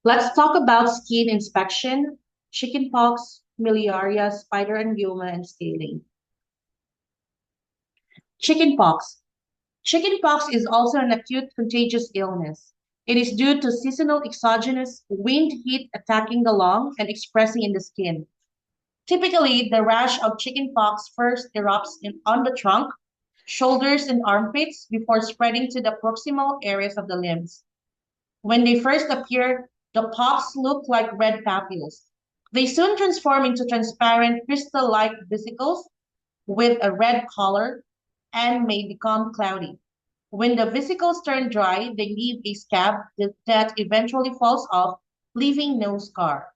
Let's talk about skin inspection, chickenpox, miliaria, spider angioma, and scaling. Chickenpox. Chickenpox is also an acute contagious illness. It is due to seasonal exogenous wind heat attacking the lung and expressing in the skin. Typically, the rash of chickenpox first erupts on the trunk, shoulders, and armpits before spreading to the proximal areas of the limbs. When they first appear, the pox look like red papules. They soon transform into transparent crystal-like vesicles with a red color and may become cloudy. When the vesicles turn dry, they leave a scab that eventually falls off, leaving no scar.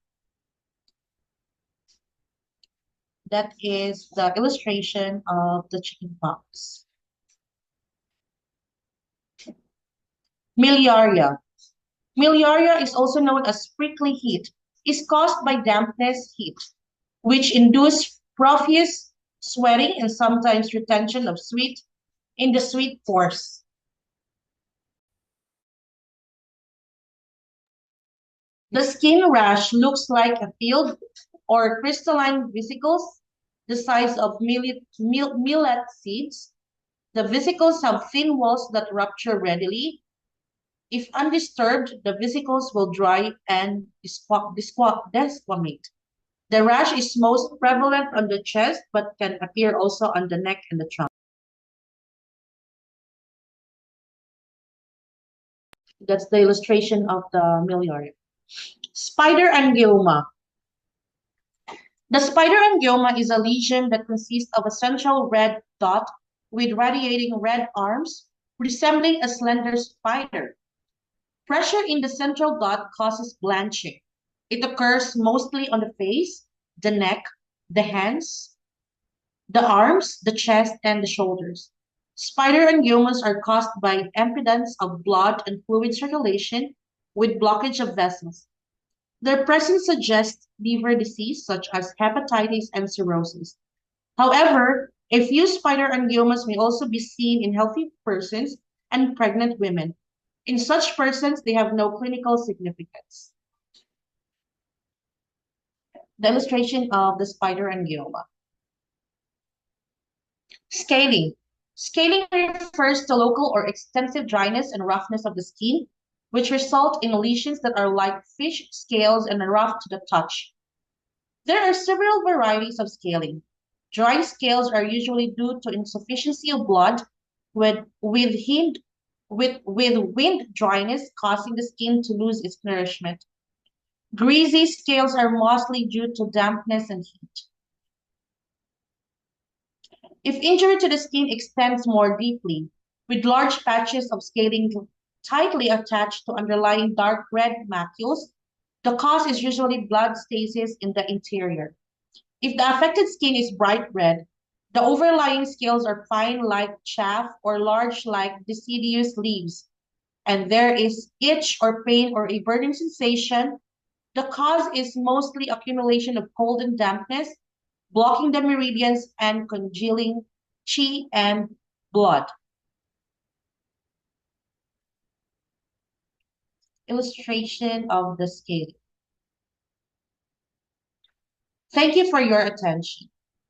That is the illustration of the chickenpox. Miliaria. Miliaria is also known as prickly heat. Is caused by dampness heat, which induce profuse sweating and sometimes retention of sweat in the sweat pores. The skin rash looks like a field or crystalline vesicles the size of millet seeds. The vesicles have thin walls that rupture readily. If undisturbed, the vesicles will dry and desquamate. The rash is most prevalent on the chest but can appear also on the neck and the trunk. That's the illustration of the miliary. Spider angioma. The spider angioma is a lesion that consists of a central red dot with radiating red arms resembling a slender spider. Pressure in the central dot causes blanching. It occurs mostly on the face, the neck, the hands, the arms, the chest, and the shoulders. Spider angiomas are caused by impedance of blood and fluid circulation with blockage of vessels. Their presence suggests liver disease such as hepatitis and cirrhosis. However, a few spider angiomas may also be seen in healthy persons and pregnant women. In such persons, they have no clinical significance. The illustration of the spider angioma. Scaling. Scaling refers to local or extensive dryness and roughness of the skin, which result in lesions that are like fish scales and are rough to the touch. There are several varieties of scaling. Dry scales are usually due to insufficiency of blood, with wind dryness causing the skin to lose its nourishment. Greasy scales are mostly due to dampness and heat. If injury to the skin extends more deeply, with large patches of scaling tightly attached to underlying dark red macules, the cause is usually blood stasis in the interior. If the affected skin is bright red, the overlying scales are fine like chaff or large like deciduous leaves, and there is itch or pain or a burning sensation. The cause is mostly accumulation of cold and dampness, blocking the meridians and congealing chi and blood. Illustration of the scale. Thank you for your attention.